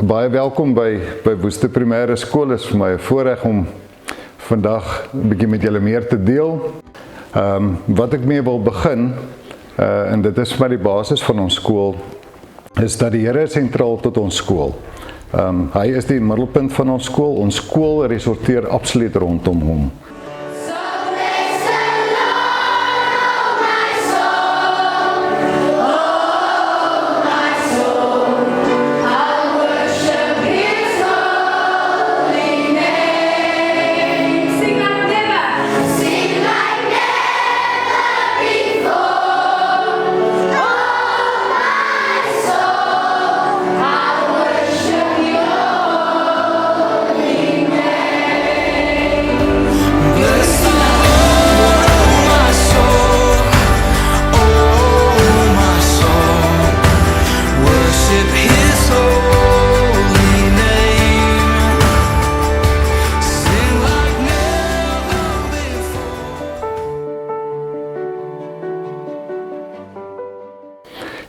Baie welkom by Woeste Primêre Skool. Dit is vir my 'n voorreg om vandag 'n bietjie met julle meer te deel. Wat ek mee wil begin, en dit is vir my die basis van ons skool, is dat die Here sentraal tot ons skool. Hy is die middelpunt van ons skool. Ons skool resorteer absoluut rondom hom.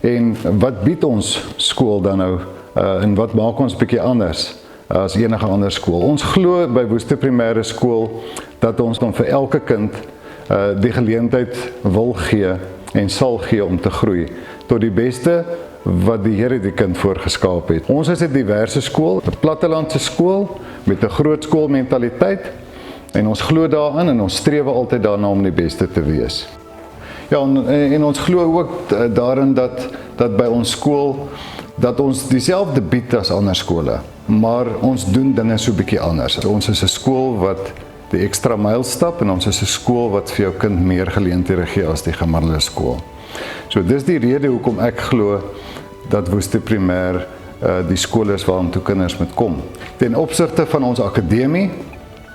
En wat bied ons skool dan nou, en wat maak ons bietjie anders as enige ander skool? Ons glo by Woeste Primêre Skool dat ons dan vir elke kind die geleentheid wil gee en sal gee om te groei tot die beste wat die Here die kind voorgeskaap het. Ons is 'n diverse skool, 'n plattelandse skool met 'n groot skoolmentaliteit, en ons glo daarin en ons streef altyd daarna om die beste te wees. Ja, en ons glo ook daarin dat by ons skool, dat ons dieselfde bied as ander skole, maar ons doen dinge so bietjie anders. Ons is 'n skool wat die ekstra myl stap, en ons is 'n skool wat vir jou kind meer geleenthede gee as die gemiddelde skool. So dis die rede hoekom ek glo dat Woeste Primêre die skool is waartoe kinders moet kom. Ten opsigte van ons akademie,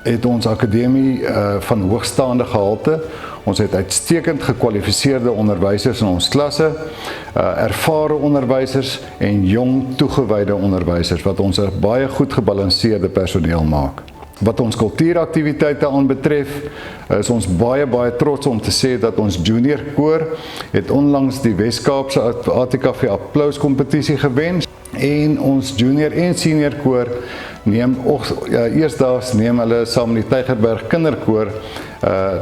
het ons akademie van hoogstaande gehalte. Ons het uitstekend gekwalifiseerde onderwysers in ons klasse, ervare onderwysers en jong toegewyde onderwysers, wat ons 'n baie goed gebalanseerde personeel maak. Wat ons kultuuraktiwiteite aanbetref, is ons baie trots om te sê dat ons junior koor het onlangs die Wes-Kaapse ATKV applauskompetisie gewen, en ons junior en senior koor eersdaags neem hulle saam met die Tygerberg kinderkoor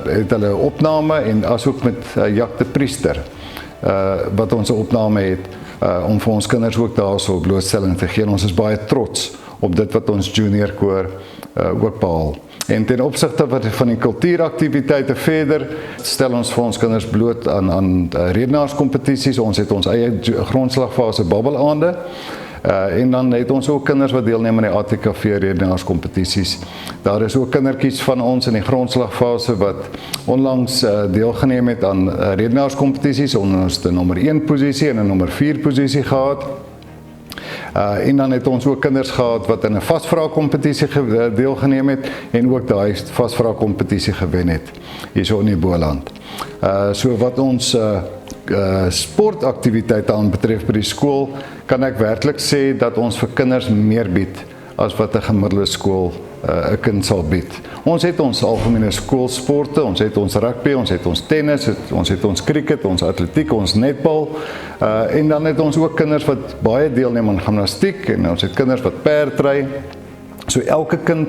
het hulle opname, en asook met Jack de Priester wat ons 'n opname het om vir ons kinders ook daarso blootstelling te gee. Ons is baie trots op dit wat ons junior koor ook behaal. En ten opsigte van die kultuuraktiwiteite verder, stel ons vir ons kinders bloot aan redenaarskompetisies. Ons het ons eie grondslagfase babbelaande, en dan het ons ook kinders wat deelneem aan die ATKV redenaarskompetisies. Daar is ook kindertjies van ons in die grondslagfase wat onlangs deelgeneem het aan redenaarskompetisies. Ons het 'n nommer 1 posisie en 'n nommer 4 posisie gehad. En dan het ons ook kinders gehad wat in 'n vasvraagkompetisie deelgeneem het, en ook daai vasvraagkompetisie gewen het hierso in die Boland. So wat ons sportaktiwiteite aanbetref by die skool, kan ek werklik sê dat ons vir kinders meer bied as wat 'n gemiddelde skool 'n kind sal bied. Ons het ons algemene skoolsporte, ons het ons rugby, ons het ons tennis, ons het ons cricket, ons atletiek, ons netbal, en dan het ons ook kinders wat baie deelneem aan gimnastiek, en ons het kinders wat perdry. So elke kind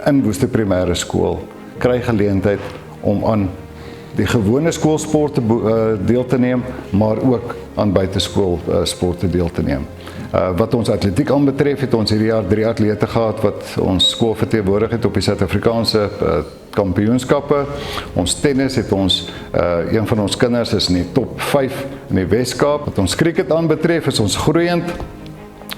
in Woeste Primêre Skool kry geleentheid om aan die gewone skoolsporte deel te neem, maar ook aan buiteskoolsporte deel te neem. Wat ons atletiek aanbetref, het ons hierdie jaar 3 atlete gehad wat ons skool verteenwoordig het op die Suid-Afrikaanse kampioenskappe. Ons tennis het ons, een van ons kinders is in die top 5 in die Wes-Kaap. Wat ons cricket aanbetref, is ons groeiend.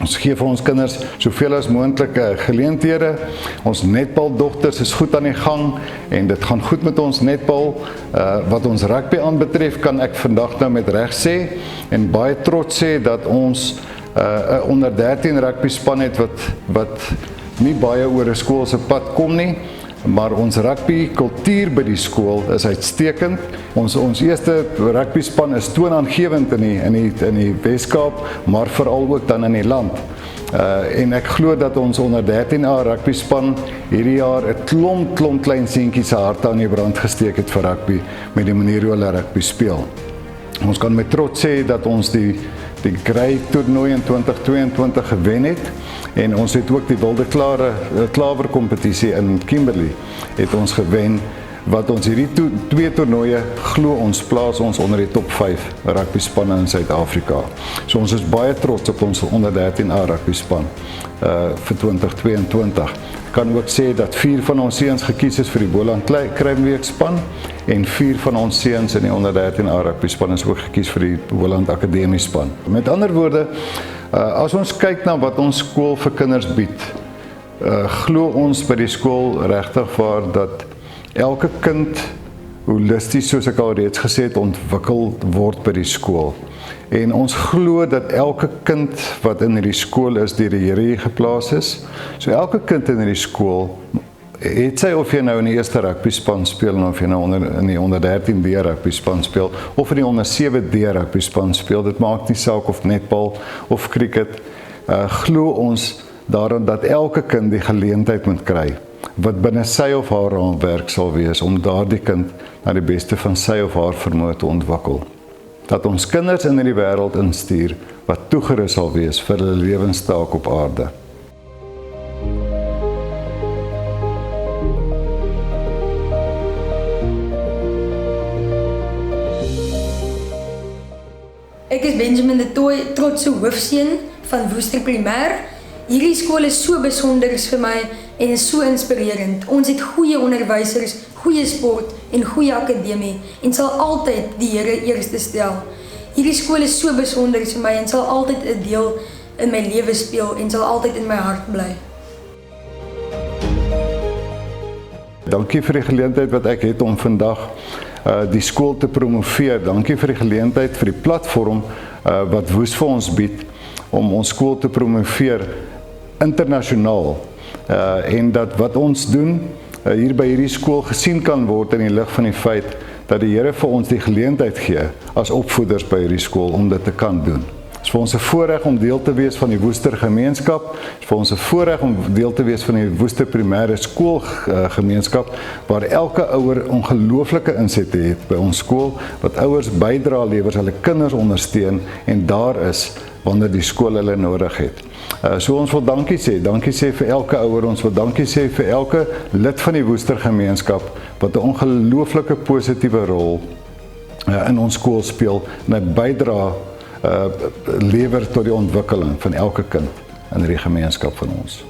Ons gee vir ons kinders soveel as moontlike geleenthede. Ons netbaldogters is goed aan die gang, en dit gaan goed met ons netbal. Wat ons rugby aanbetref, kan ek vandag nou met reg sê, en baie trots sê, dat ons 'n onder 13 rugby span het wat nie baie oor 'n skool se pad kom nie, maar ons rugby kultuur by die skool is uitstekend. Ons eerste rugby span is toonaangewend in die Wes-Kaap, maar veral ook dan in die land. En ek glo dat ons onder 13A rugby span hierdie jaar 'n klomp klein seentjies se harte aan die brand gesteek het vir rugby, met die manier hoe hulle rugby speel. Ons kan met trots sê dat ons die die Grey toernooi in 2022 gewen het en ons het ook die Wilde Klawer kompetisie in Kimberley het ons gewen, wat ons hierdie twee toernooie glo ons plaas ons onder die top 5 rugby spanne in Suid-Afrika. So ons is baie trots op ons onder 13A rugby span vir 2022. Ek kan ook sê dat 4 van ons seuns gekies is vir die Boland Kruiwenweek span en 4 van ons seuns in die onder 13A rugby span is ook gekies vir die Boland Akademie span. Met ander woorde, as ons kyk na wat ons skool vir kinders bied, glo ons by die skool regtig waar dat elke kind holisties, soos ek al reeds gesê het, ontwikkel word by die skool. En ons glo dat elke kind wat in hierdie skool is, deur die Here hier geplaas is. So elke kind in hierdie skool, het sy of jy nou in die eerste rugby span speel, en of jy nou in die onder 13D rugby span speel, of in die onder 7D rugby span speel, dit maak nie saak of netbal of cricket, glo ons daarin dat elke kind die geleentheid moet kry, wat binne sy of haar raamwerk sal wees, om daardie kind na die beste van sy of haar vermoë te ontwikkel. Dat ons kinders in die wêreld instuur, wat toegerus sal wees vir hulle lewenstaak op aarde. Ek is Benjamin de Tooy, trotse hoofseun van Woester Primêr. Hierdie skool is so besonder vir my en is so inspirerend. Ons het goeie onderwysers, goeie sport en goeie akademie en sal altyd die Here eerste stel. Hierdie skool is so besonder vir my en sal altyd 'n deel in my lewe speel en sal altyd in my hart bly. Dankie vir die geleentheid wat ek het om vandag die skool te promoveer. Dankie vir die geleentheid, vir die platform wat Woes vir ons bied om ons skool te promoveer internasionaal. En dat wat ons doen hier by hierdie skool gesien kan word in die lig van die feit dat die Here vir ons die geleentheid gee as opvoeders by hierdie skool om dit te kan doen. Het is vir ons 'n voorreg om deel te wees van die Woester gemeenskap. Het is vir ons 'n voorreg om deel te wees van die Woester Primêre skoolgemeenskap, waar elke ouer ongelooflike insette het by ons skool, wat ouers bydra lewer, hulle kinders ondersteun en daar is wanneer die skool hulle nodig het. So ons wil dankie sê vir elke ouer, ons wil dankie sê vir elke lid van die Woester gemeenskap, wat 'n ongelooflike positiewe rol in ons skool speel, en 'n bydra lewer tot die ontwikkeling van elke kind in die gemeenskap van ons.